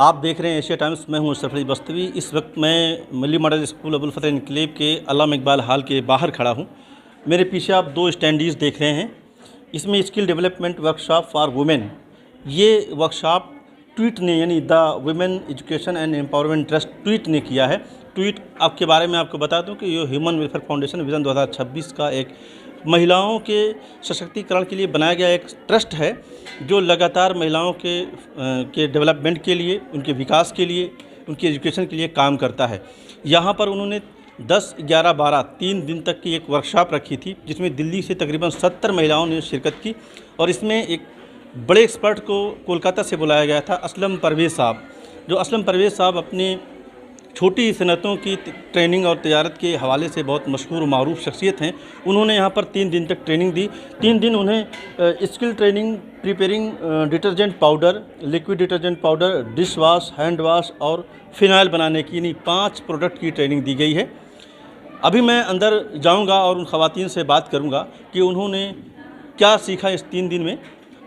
आप देख रहे हैं एशिया टाइम्स। मैं हूं सरफरीज बस्तवी। इस वक्त मैं मिली मॉडल स्कूल अबुल फतेह इनकलेव के अल्लामा इकबाल हॉल के बाहर खड़ा हूं। मेरे पीछे आप दो स्टैंडीज़ देख रहे हैं। इसमें skill development workshop for women, ये वर्कशॉप ट्वीट ने यानी the women education and empowerment trust tweet ने किया है। ट्वीट आपके बारे में आपको बता दूं कि ये ह्यूमन वेलफेयर फाउंडेशन विजन 2026 का एक महिलाओं के सशक्तिकरण के लिए बनाया गया एक ट्रस्ट है, जो लगातार महिलाओं के डेवलपमेंट के लिए, उनके विकास के लिए, उनकी एजुकेशन के लिए काम करता है। यहाँ पर उन्होंने 10, 11, 12 3 दिन तक की एक वर्कशॉप रखी थी, जिसमें दिल्ली से तकरीबन 70 महिलाओं ने शिरकत की। और इसमें एक बड़े एक्सपर्ट को कोलकाता से बुलाया गया था, असलम परवेज़ साहब। जो असलम परवेज़ साहब अपने छोटी सनतों की ट्रेनिंग और तजारत के हवाले से बहुत मशहूर और मारूफ शख्सियत हैं। उन्होंने यहाँ पर 3 दिन तक ट्रेनिंग दी। 3 दिन उन्हें skill training, preparing detergent powder, liquid detergent powder, dish wash, hand wash और फिनाइल बनाने की, यानी 5 प्रोडक्ट की ट्रेनिंग दी गई है। अभी मैं अंदर जाऊँगा और उन ख़वातीन से बात करूँगा कि उन्होंने क्या सीखा इस 3 दिन में,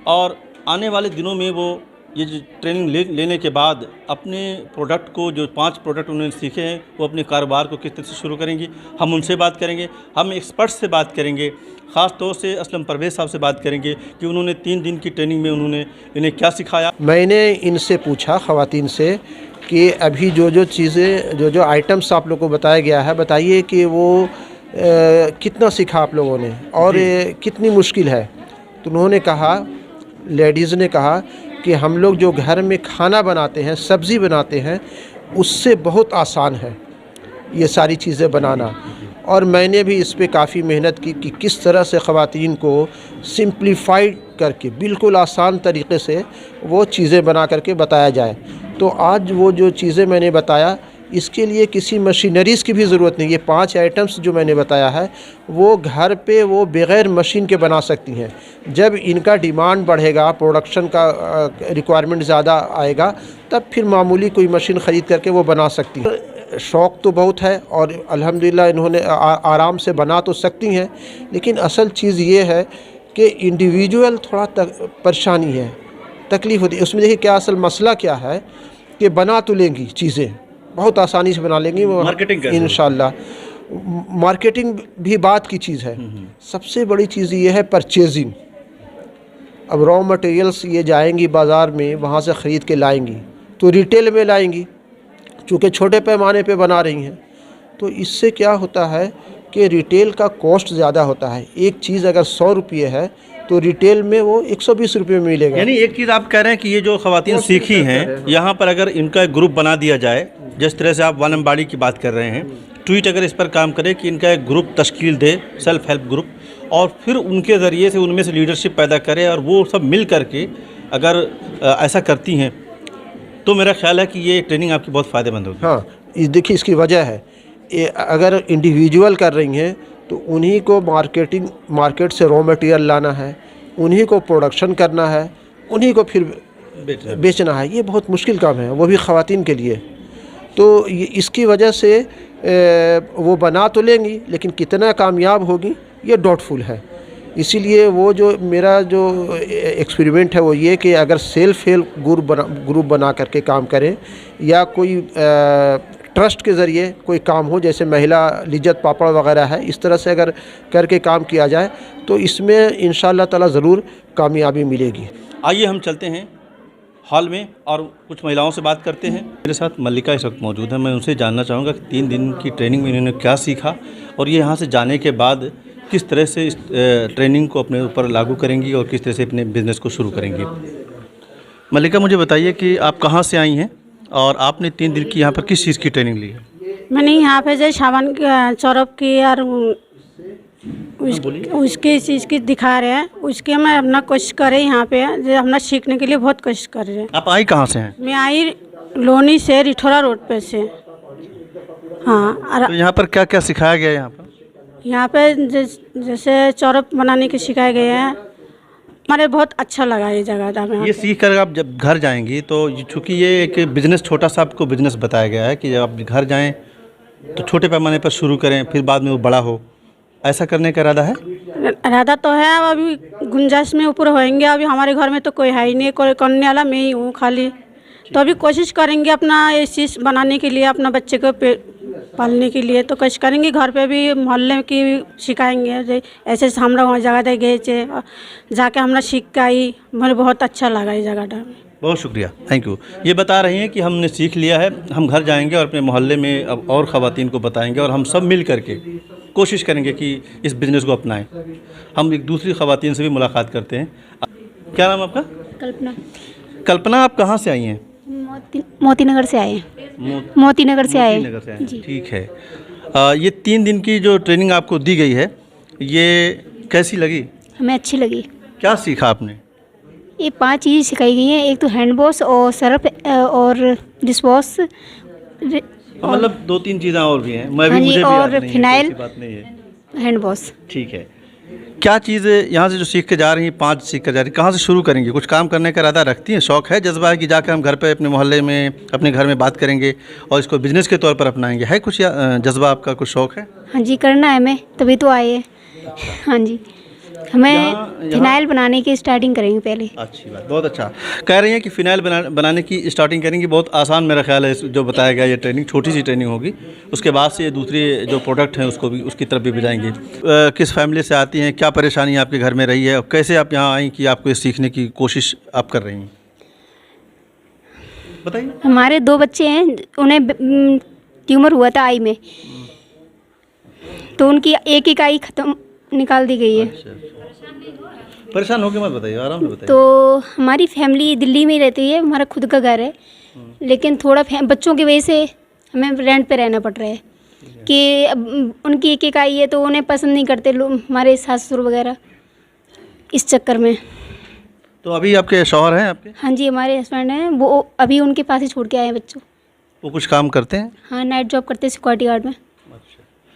और आने वाले दिनों में वो ये जो ट्रेनिंग लेने के बाद अपने प्रोडक्ट को, जो 5 प्रोडक्ट उन्होंने सीखे हैं, वो अपने कारोबार को किस तरह से शुरू करेंगी। हम उनसे बात करेंगे, हम एक्सपर्ट्स से बात करेंगे, ख़ास तौर से असलम परवेज़ साहब से बात करेंगे कि उन्होंने 3 दिन की ट्रेनिंग में उन्होंने इन्हें क्या सिखाया। मैंने इनसे पूछा, ख़वातीन से, कि अभी जो चीज़ें, जो आइटम्स आप लोगों को बताया गया है, बताइए कि वो कितना सीखा आप लोगों ने और कितनी मुश्किल है। तो उन्होंने कहा, लेडीज़ ने कहा कि हम लोग जो घर में खाना बनाते हैं, सब्ज़ी बनाते हैं, उससे बहुत आसान है ये सारी चीज़ें बनाना। और मैंने भी इस पे काफ़ी मेहनत की कि किस तरह से ख़वातीन को सिंप्लीफाइड करके बिल्कुल आसान तरीक़े से वो चीज़ें बना करके बताया जाए। तो आज वो जो चीज़ें मैंने बताया, इसके लिए किसी मशीनरीज़ की भी ज़रूरत नहीं। ये 5 आइटम्स जो मैंने बताया है, वो घर पे वो बग़ैर मशीन के बना सकती हैं। जब इनका डिमांड बढ़ेगा, प्रोडक्शन का रिक्वायरमेंट ज़्यादा आएगा, तब फिर मामूली कोई मशीन ख़रीद करके वो बना सकती हैं। शौक़ तो बहुत है और अल्हम्दुलिल्लाह इन्होंने आराम से बना तो सकती हैं, लेकिन असल चीज़ ये है कि इंडिविजुअल थोड़ा परेशानी है, तकलीफ़ होती है। उसमें देखिए क्या असल मसला क्या है कि बना तो लेंगी चीज़ें, बहुत आसानी से बना लेंगी, मार्केटिंग इंशाल्लाह। मार्केटिंग भी बात की चीज़ है। सबसे बड़ी चीज़ ये है परचेजिंग। अब रॉ मटेरियल्स ये जाएंगी बाज़ार में, वहाँ से ख़रीद के लाएंगी, तो रिटेल में लाएंगी, चूँकि छोटे पैमाने पे बना रही हैं। तो इससे क्या होता है कि रिटेल का कॉस्ट ज़्यादा होता है। एक चीज़ अगर 100 रुपये है, तो रिटेल में वो 120 रुपये में मिलेगा। यानी एक चीज़ आप कह रहे हैं कि ये जो ख़वातीन सीखी हैं, यहाँ पर अगर इनका एक ग्रुप बना दिया जाए, जिस तरह से आप वानमबाड़ी की बात कर रहे हैं, ट्वीट अगर इस पर काम करे कि इनका एक ग्रुप तश्कील दे, सेल्फ हेल्प ग्रुप, और फिर उनके ज़रिए से उनमें से लीडरशिप पैदा करे, और वो सब मिल कर के अगर ऐसा करती हैं, तो मेरा ख्याल है कि ये ट्रेनिंग आपकी बहुत फ़ायदेमंद होगी। हाँ, देखिए इसकी वजह है, अगर इंडिविजुअल कर रही हैं तो उन्हीं को मार्केट से रॉ मटेरियल लाना है, उन्हीं को प्रोडक्शन करना है, उन्हीं को फिर बेचना है। ये बहुत मुश्किल काम है, वो भी ख़वातीन के लिए। तो इसकी वजह से वो बना तो लेंगी, लेकिन कितना कामयाब होगी ये डाउटफुल है। इसीलिए वो जो मेरा जो एक्सपेरिमेंट है वो ये कि अगर सेल्फ हेल्प ग्रुप बना करके काम करें, या कोई ट्रस्ट के ज़रिए कोई काम हो, जैसे महिला लिज्जत पापड़ वगैरह है, इस तरह से अगर करके काम किया जाए, तो इसमें इंशाअल्लाह ताला ज़रूर कामयाबी मिलेगी। आइए हम चलते हैं हॉल में और कुछ महिलाओं से बात करते हैं। मेरे साथ मल्लिका इस वक्त मौजूद है। मैं उनसे जानना चाहूँगा कि 3 दिन की ट्रेनिंग में इन्होंने क्या सीखा, और ये यहाँ से जाने के बाद किस तरह से इस ट्रेनिंग को अपने ऊपर लागू करेंगी और किस तरह से अपने बिज़नेस को शुरू करेंगी। मल्लिका, मुझे बताइए कि आप कहाँ से आई हैं और आपने 3 दिन की यहाँ पर किस चीज़ की ट्रेनिंग ली है? मैंने यहाँ पे जो सामान चौरब की और उसकी चीज़ की दिखा रहे हैं, उसके मैं अपना कोशिश करे यहाँ पे जो अपना सीखने के लिए बहुत कोशिश कर रहे हैं। आप आई कहाँ से हैं? मैं आई लोनी से, रिठोरा रोड पे से। हाँ, तो यहाँ पर क्या क्या सिखाया गया है? यहाँ पे जैसे चौरब बनाने के सिखाए गए हैं। हमारे बहुत अच्छा लगा ये जगह। ये सीख कर आप जब घर जाएंगी, तो चूँकि ये एक बिज़नेस, छोटा सा आपको बिज़नेस बताया गया है कि जब आप घर जाएं तो छोटे पैमाने पर शुरू करें, फिर बाद में वो बड़ा हो, ऐसा करने का इरादा है? इरादा तो है, अब अभी गुंजाइश में ऊपर होएंगे। अभी हमारे घर में तो कोई है ही नहीं, कोई करने वाला मैं ही हूँ खाली। तो अभी कोशिश करेंगे अपना ये चीज़ बनाने के लिए, अपना बच्चे को पालने के लिए। तो कोशिश करेंगे घर पे भी, मोहल्ले की भी सिखाएंगे। ऐसे ऐसे हम लोग वहाँ जगह दे गए थे, जाके हम लोग सीख के आई, मुझे बहुत अच्छा लगा ये जगह। बहुत शुक्रिया, थैंक यू। ये बता रही हैं कि हमने सीख लिया है, हम घर जाएंगे और अपने मोहल्ले में अब और ख़वातीन को बताएंगे और हम सब मिल करके कोशिश करेंगे कि इस बिज़नेस को अपनाएं। हम एक दूसरी ख़वातीन से भी मुलाकात करते हैं। क्या नाम आपका? कल्पना। कल्पना, आप कहाँ से आई हैं? मोती नगर से आए हैं। मोती नगर से आए नगर से आए हैं, ठीक है। ये 3 दिन की जो ट्रेनिंग आपको दी गई है, ये कैसी लगी? हमें अच्छी लगी। क्या सीखा आपने? ये 5 चीज़ें सिखाई गई हैं। एक तो हैंड वॉश और सर्फ और डिश वॉश, मतलब 2-3 चीज़ें और भी हैं, मैं भी हाँ जी, मुझे भी और याद नहीं है, फिनाइल, ऐसी बात नहीं है। Hand wash. ठीक है। क्या चीज़ यहाँ से जो सीख के जा रही हैं, 5 सीख कर जा रही हैं, कहाँ से शुरू करेंगे? कुछ काम करने का इरादा रखती हैं? शौक़ है, जज्बा है कि जाकर हम घर पे अपने मोहल्ले में, अपने घर में बात करेंगे और इसको बिज़नेस के तौर पर अपनाएंगे? है कुछ या जज्बा आपका, कुछ शौक़ है? हाँ जी, करना है हमें, तभी तो आए हैं। हाँ जी, हमें फिनाइल बनाने की स्टार्टिंग करेंगे पहले। अच्छी बात, बहुत अच्छा। कह रही हैं कि फ़िनाइल बनाने की स्टार्टिंग करेंगी। बहुत आसान मेरा ख्याल है जो बताया गया, ये ट्रेनिंग छोटी सी ट्रेनिंग होगी। उसके बाद से ये दूसरी जो प्रोडक्ट हैं उसको भी, उसकी तरफ भी जाएंगी। किस फैमिली से आती हैं, क्या परेशानी आपके घर में रही है और कैसे आप यहाँ आई कि आपको ये सीखने की कोशिश आप कर रही हैं, बताइए। हमारे 2 बच्चे हैं, उन्हें ट्यूमर हुआ था आई में, तो उनकी एक आई ख़त्म निकाल दी गई है। परेशान होके मत बताइए, आराम से बताइए। तो हमारी फैमिली दिल्ली में ही रहती है, हमारा खुद का घर है, लेकिन थोड़ा बच्चों की वजह से हमें रेंट पे रहना पड़ रहा है कि अब उनकी एक आई है तो उन्हें पसंद नहीं करते लोग, हमारे सास ससुर वगैरह, इस चक्कर में। तो अभी आपके शौहर हैं आपके? हाँ जी, हमारे हस्बैंड हैं, वो अभी उनके पास ही छोड़ के आए हैं बच्चों। वो कुछ काम करते हैं? हाँ, नाइट जॉब करते हैं सिक्योरिटी गार्ड में।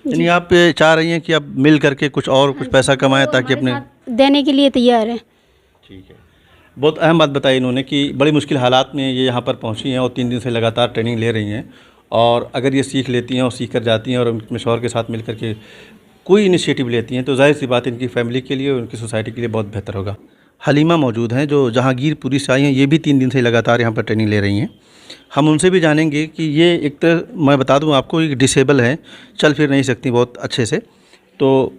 यानी आप चाह रही हैं कि आप मिल करके कुछ और कुछ पैसा कमाएं ताकि अपने देने के लिए तैयार है। ठीक है। बहुत अहम बात बताई इन्होंने कि बड़ी मुश्किल हालात में ये यहाँ पर पहुँची हैं और 3 दिन से लगातार ट्रेनिंग ले रही हैं, और अगर ये सीख लेती हैं और सीख कर जाती हैं और अपने शौहर के साथ मिल करके कोई इनिशिएटिव लेती हैं तो जाहिर सी बात इनकी फैमिली के लिए और उनकी सोसाइटी के लिए बहुत बेहतर होगा। हलीमा मौजूद हैं जो जहांगीरपुरी से आई हैं, ये भी 3 दिन से लगातार यहाँ पर ट्रेनिंग ले रही हैं। हम उनसे भी जानेंगे कि ये एक तरह, मैं बता दूं आपको, एक डिसेबल है, चल फिर नहीं सकती बहुत अच्छे से, तो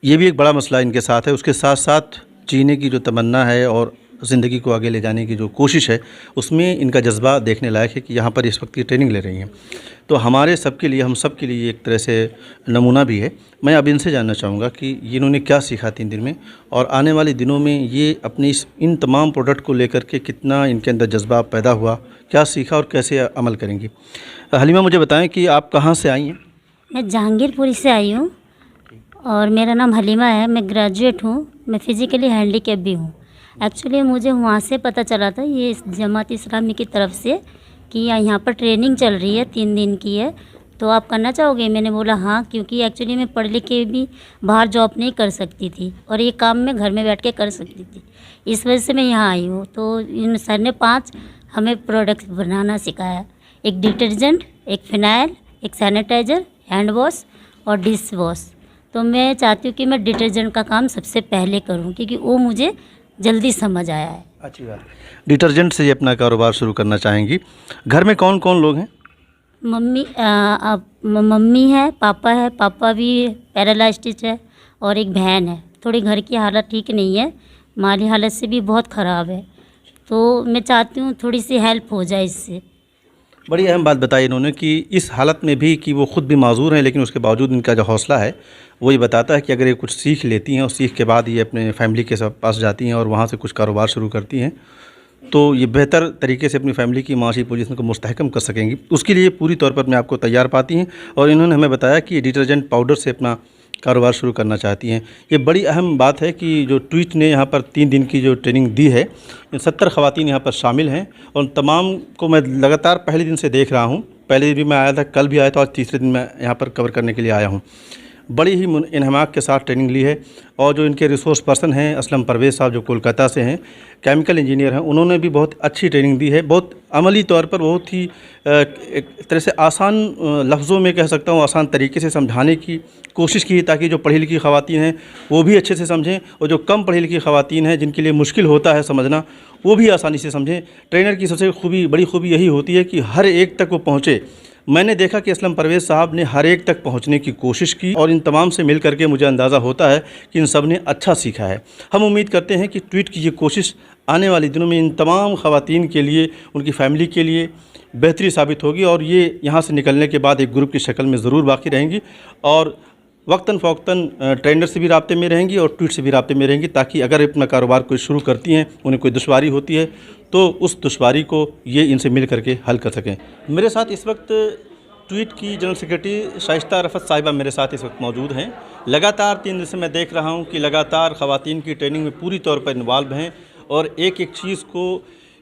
ये भी एक बड़ा मसला इनके साथ है। उसके साथ साथ जीने की जो तमन्ना है और ज़िंदगी को आगे ले जाने की जो कोशिश है, उसमें इनका जज्बा देखने लायक है कि यहाँ पर इस वक्त की ट्रेनिंग ले रही हैं। तो हमारे सब के लिए, हम सब के लिए एक तरह से नमूना भी है। मैं अब इनसे जानना चाहूँगा कि इन्होंने क्या सीखा 3 दिन में, और आने वाले दिनों में ये अपनी इन तमाम प्रोडक्ट को लेकर के कितना इनके अंदर जज्बा पैदा हुआ, क्या सीखा और कैसे अमल करेंगी। हलीमा, मुझे बताएं कि आप कहाँ से आई हैं? मैं जहांगीरपुरी से आई हूँ और मेरा नाम हलीमा है। मैं ग्रेजुएट हूँ, मैं फ़िज़िकली हैंडीकैप भी हूँ। एक्चुअली मुझे वहाँ से पता चला था, ये जमात इस्लामी की तरफ से, कि यहाँ पर ट्रेनिंग चल रही है, 3 दिन की है, तो आप करना चाहोगे? मैंने बोला हाँ, क्योंकि एक्चुअली मैं पढ़ लिख के भी बाहर जॉब नहीं कर सकती थी और ये काम मैं घर में बैठ के कर सकती थी, इस वजह से मैं यहाँ आई हूँ। तो इन सर ने 5 हमें प्रोडक्ट्स बनाना सिखाया, एक डिटर्जेंट, एक फ़िनाइल, एक सैनिटाइज़र, हैंड वॉश और डिश वॉश। तो मैं चाहती हूँ कि मैं डिटर्जेंट का काम सबसे पहले करूँ, क्योंकि वो मुझे जल्दी समझ आया है। अच्छी बात। डिटर्जेंट से ये अपना कारोबार शुरू करना चाहेंगी। घर में कौन कौन लोग हैं? मम्मी है, पापा भी पैरालाइस्टिक है, और एक बहन है। थोड़ी घर की हालत ठीक नहीं है, माली हालत से भी बहुत ख़राब है, तो मैं चाहती हूँ थोड़ी सी हेल्प हो जाए इससे। बड़ी अहम बात बताई इन्होंने कि इस हालत में भी कि वो ख़ुद भी माजूर हैं, लेकिन उसके बावजूद इनका जो हौसला है वो ये बताता है कि अगर ये कुछ सीख लेती हैं और सीख के बाद ये अपने फैमिली के पास जाती हैं और वहाँ से कुछ कारोबार शुरू करती हैं, तो ये बेहतर तरीके से अपनी फैमिली की माशी पोजीशन को मुस्तहकम कर सकेंगी। उसके लिए पूरी तौर पर अपने आप को तैयार पाती हैं, और इन्होंने हमें बताया कि डिटर्जेंट पाउडर से अपना कारोबार शुरू करना चाहती हैं। ये बड़ी अहम बात है कि जो ट्वीट ने यहाँ पर 3 दिन की जो ट्रेनिंग दी है, 70 ख़वातीन यहाँ पर शामिल हैं, और तमाम को मैं लगातार पहले दिन से देख रहा हूँ। पहले दिन भी मैं आया था, कल भी आया था, और तीसरे दिन मैं यहाँ पर कवर करने के लिए आया हूँ। बड़ी ही इन्हमाक के साथ ट्रेनिंग ली है, और जो इनके रिसोर्स पर्सन हैं असलम परवेज़ साहब, जो कोलकाता से हैं, केमिकल इंजीनियर हैं, उन्होंने भी बहुत अच्छी ट्रेनिंग दी है। बहुत अमली तौर पर, बहुत ही एक तरह से आसान लफ्ज़ों में कह सकता हूँ, आसान तरीके से समझाने की कोशिश की, ताकि जो पढ़ी लिखी ख़वातीन हैं वो भी अच्छे से समझें, और जो कम पढ़ी लिखी ख़वातीन हैं जिनके लिए मुश्किल होता है समझना, वो भी आसानी से समझें। ट्रेनर की सबसे बड़ी खूबी यही होती है कि हर एक तक वो पहुँचे। मैंने देखा कि असलम परवेज़ साहब ने हर एक तक पहुंचने की कोशिश की और इन तमाम से मिल करके मुझे अंदाज़ा होता है कि इन सब ने अच्छा सीखा है। हम उम्मीद करते हैं कि ट्वीट की ये कोशिश आने वाले दिनों में इन तमाम ख़वातीन के लिए, उनकी फ़ैमिली के लिए बेहतरी साबित होगी और ये यहाँ से निकलने के बाद एक ग्रुप की शक्ल में ज़रूर बाकी रहेंगी और वक्तन फ़ौक्तन ट्रेनर से भी राब्ते में रहेंगी और ट्वीट से भी राब्ते में रहेंगी, ताकि अगर अपना कारोबार कोई शुरू करती हैं, उन्हें कोई दुश्वारी होती है तो उस दुश्वारी को ये इनसे मिल करके हल कर सकें। मेरे साथ इस वक्त ट्वीट की जनरल सेक्रेटरी शाइस्ता रफ़त साहिबा मेरे साथ इस वक्त मौजूद हैं। लगातार 3 दिन से मैं देख रहा हूँ कि लगातार ख़वातीन की ट्रेनिंग में पूरी तौर पर इन्वॉल्व हैं और एक एक चीज़ को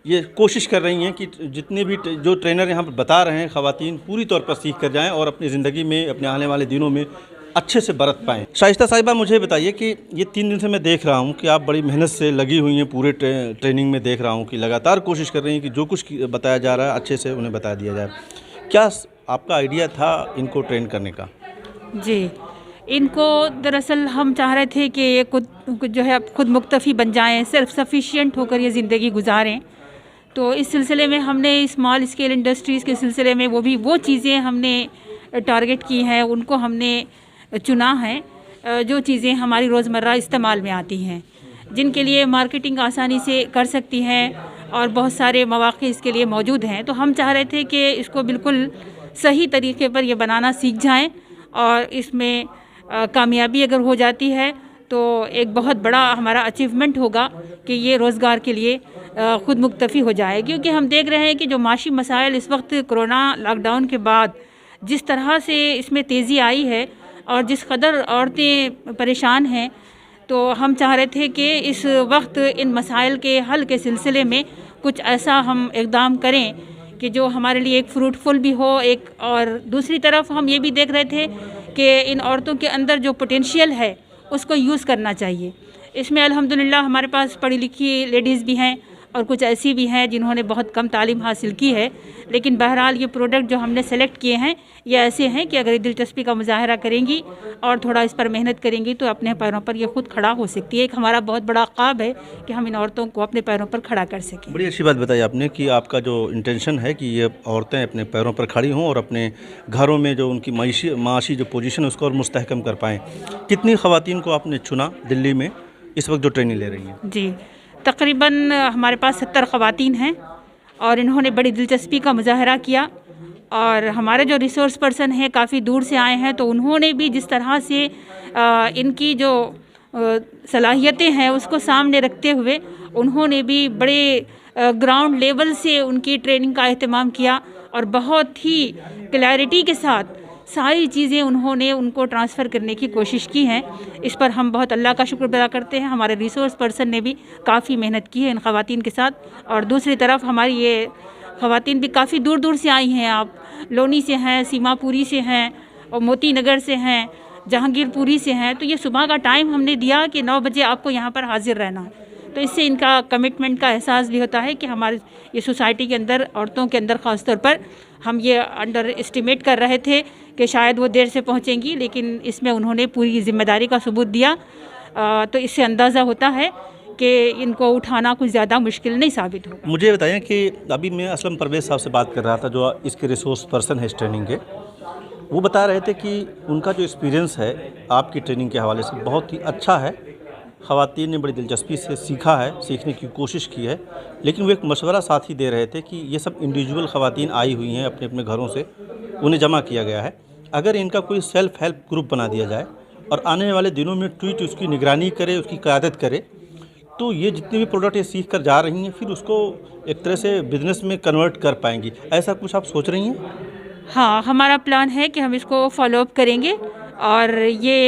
ये कोशिश कर रही हैं कि जितने भी जो ट्रेनर यहाँ पर बता रहे हैं ख़वातीन पूरी तौर पर सीख कर जाएँ और अपनी ज़िंदगी में, अपने आने वाले दिनों में अच्छे से बरत पाएँ। शाइस्ता साहिबा, मुझे बताइए कि ये 3 दिन से मैं देख रहा हूँ कि आप बड़ी मेहनत से लगी हुई हैं, पूरे ट्रेनिंग में देख रहा हूँ कि लगातार कोशिश कर रही हैं कि जो कुछ बताया जा रहा है अच्छे से उन्हें बता दिया जाए। क्या आपका आइडिया था इनको ट्रेन करने का? जी, इनको दरअसल हम चाह रहे थे कि ये खुद मुक्तफ़ी बन जाएं, सेल्फ सफिशिएंट होकर ये ज़िंदगी गुजारें। तो इस सिलसिले में हमने स्मॉल स्केल इंडस्ट्रीज़ के सिलसिले में वो चीज़ें हमने टारगेट की हैं, उनको हमने चुना है जो चीज़ें हमारी रोज़मर्रा इस्तेमाल में आती हैं, जिनके लिए मार्केटिंग आसानी से कर सकती हैं और बहुत सारे मौक़े इसके लिए मौजूद हैं। तो हम चाह रहे थे कि इसको बिल्कुल सही तरीके पर ये बनाना सीख जाएं और इसमें कामयाबी अगर हो जाती है तो एक बहुत बड़ा हमारा अचीवमेंट होगा कि ये रोज़गार के लिए ख़ुद मुक्तफ़ी हो जाए। क्योंकि हम देख रहे हैं कि जो माशी मसाइल इस वक्त कोरोना लॉकडाउन के बाद जिस तरह से इसमें तेज़ी आई है और जिस कदर औरतें परेशान हैं, तो हम चाह रहे थे कि इस वक्त इन मसाइल के हल के सिलसिले में कुछ ऐसा हम इक़दाम करें कि जो हमारे लिए एक फ्रूटफुल भी हो। और दूसरी तरफ हम ये भी देख रहे थे कि इन औरतों के अंदर जो पोटेंशियल है उसको यूज़ करना चाहिए। इसमें अल्हम्दुलिल्लाह हमारे पास पढ़ी लिखी लेडीज़ भी हैं और कुछ ऐसी भी हैं जिन्होंने बहुत कम तालीम हासिल की है, लेकिन बहरहाल ये प्रोडक्ट जो हमने सेलेक्ट किए हैं ये ऐसे हैं कि अगर दिलचस्पी का मुजाहरा करेंगी और थोड़ा इस पर मेहनत करेंगी तो अपने पैरों पर ये खुद खड़ा हो सकती है। एक हमारा बहुत बड़ा ख्वाब है कि हम इन औरतों को अपने पैरों पर खड़ा कर सकें। बड़ी अच्छी बात बताई आपने कि आपका जो इंटेंशन है कि ये औरतें अपने पैरों पर खड़ी हों और अपने घरों में जो उनकी माशी जो पोजीशन है उसको और मुस्तहकम कर पाएँ। कितनी ख़वातीन को आपने चुना दिल्ली में इस वक्त जो ट्रेनिंग ले रही हैं? जी, तकरीबन हमारे पास 70 ख़वातीन हैं और इन्होंने बड़ी दिलचस्पी का मुजाहरा किया और हमारे जो रिसोर्स पर्सन हैं काफ़ी दूर से आए हैं, तो उन्होंने भी जिस तरह से इनकी जो सलाहियतें हैं उसको सामने रखते हुए उन्होंने भी बड़े ग्राउंड लेवल से उनकी ट्रेनिंग का एहतमाम किया और बहुत ही क्लैरिटी के साथ सारी चीज़ें उन्होंने उनको ट्रांसफ़र करने की कोशिश की हैं। इस पर हम बहुत अल्लाह का शुक्र अदा करते हैं। हमारे रिसोर्स पर्सन ने भी काफ़ी मेहनत की है इन ख़वातीन के साथ। और दूसरी तरफ हमारी ये ख़वातीन भी काफ़ी दूर दूर से आई हैं। आप लोनी से हैं, सीमापुरी से हैं और मोती नगर से हैं, जहांगीरपुरी से हैं। तो ये सुबह का टाइम हमने दिया कि 9 बजे आपको यहाँ पर हाजिर रहना है। तो इससे इनका कमिटमेंट का एहसास भी होता है कि हमारे ये सोसाइटी के अंदर औरतों के अंदर ख़ास तौर पर हम ये अंडर एस्टिमेट कर रहे थे कि शायद वो देर से पहुंचेंगी, लेकिन इसमें उन्होंने पूरी ज़िम्मेदारी का सबूत दिया। तो इससे अंदाज़ा होता है कि इनको उठाना कुछ ज़्यादा मुश्किल नहीं साबित होगा। मुझे बताएं कि अभी मैं असलम परवेज़ साहब से बात कर रहा था जो इसके रिसोर्स पर्सन है इस ट्रेनिंग के। वो बता रहे थे कि उनका जो एक्सपीरियंस है आपकी ट्रेनिंग के हवाले से बहुत ही अच्छा है। ख़वातीन ने बड़ी दिलचस्पी से सीखा है, सीखने की कोशिश की है, लेकिन वो एक मशवरा साथ ही दे रहे थे कि ये सब इंडिविजुअल ख़वातीन आई हुई हैं अपने अपने घरों से, उन्हें जमा किया गया है। अगर इनका कोई सेल्फ़ हेल्प ग्रुप बना दिया जाए और आने वाले दिनों में ट्वीट उसकी निगरानी करे, उसकी क़यादत करे, तो ये जितने भी प्रोडक्ट ये सीख कर जा रही हैं फिर उसको एक तरह से बिज़नेस में कन्वर्ट कर पाएंगी। ऐसा कुछ आप सोच रही हैं? हाँ, हमारा प्लान है कि हम इसको फॉलोअप करेंगे और ये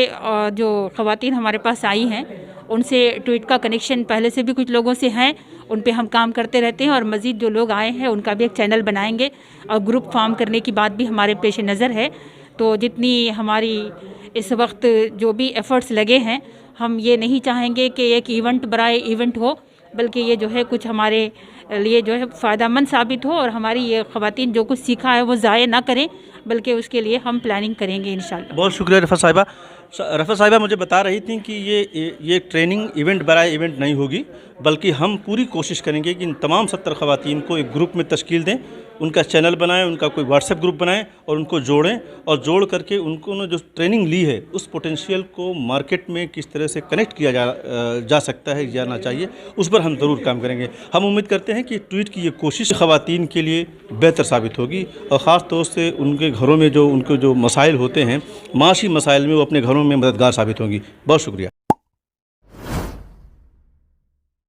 जो ख़वातीन हमारे पास आई हैं उनसे ट्वीट का कनेक्शन पहले से भी कुछ लोगों से हैं, उन पे हम काम करते रहते हैं और मज़ीद जो लोग आए हैं उनका भी एक चैनल बनाएंगे और ग्रुप फॉर्म करने की बात भी हमारे पेश नज़र है। तो जितनी हमारी इस वक्त जो भी एफ़र्ट्स लगे हैं, हम ये नहीं चाहेंगे कि एक इवेंट बराए इवेंट हो, बल्कि ये जो है कुछ हमारे लिए जो है फ़ायदेमंद साबित हो और हमारी ये ख़वातीन जो कुछ सीखा है वो ज़ाया ना करें, बल्कि उसके लिए हम प्लानिंग करेंगे इंशाल्लाह। बहुत शुक्रिया रफ़त साहिबा। रफ़त साहिबा मुझे बता रही थी कि ये ट्रेनिंग इवेंट बराए इवेंट नहीं होगी, बल्कि हम पूरी कोशिश करेंगे कि इन तमाम 70 ख़वातीन को एक ग्रुप में तश्कील दें, उनका चैनल बनाएं, उनका कोई व्हाट्सएप ग्रुप बनाएं और उनको जोड़ें और जोड़ करके उनको जो ट्रेनिंग ली है उस पोटेंशियल को मार्केट में किस तरह से कनेक्ट किया जा सकता है, जाना चाहिए, उस पर हम ज़रूर काम करेंगे। हम उम्मीद करते हैं कि ट्वीट की ये कोशिश ख़वातीन के लिए बेहतर साबित होगी और ख़ास तौर से उनके घरों में जो उनके जो मसाइल होते हैं, माशी मसाइल में, वो अपने घरों में मददगार साबित होंगी। बहुत शुक्रिया।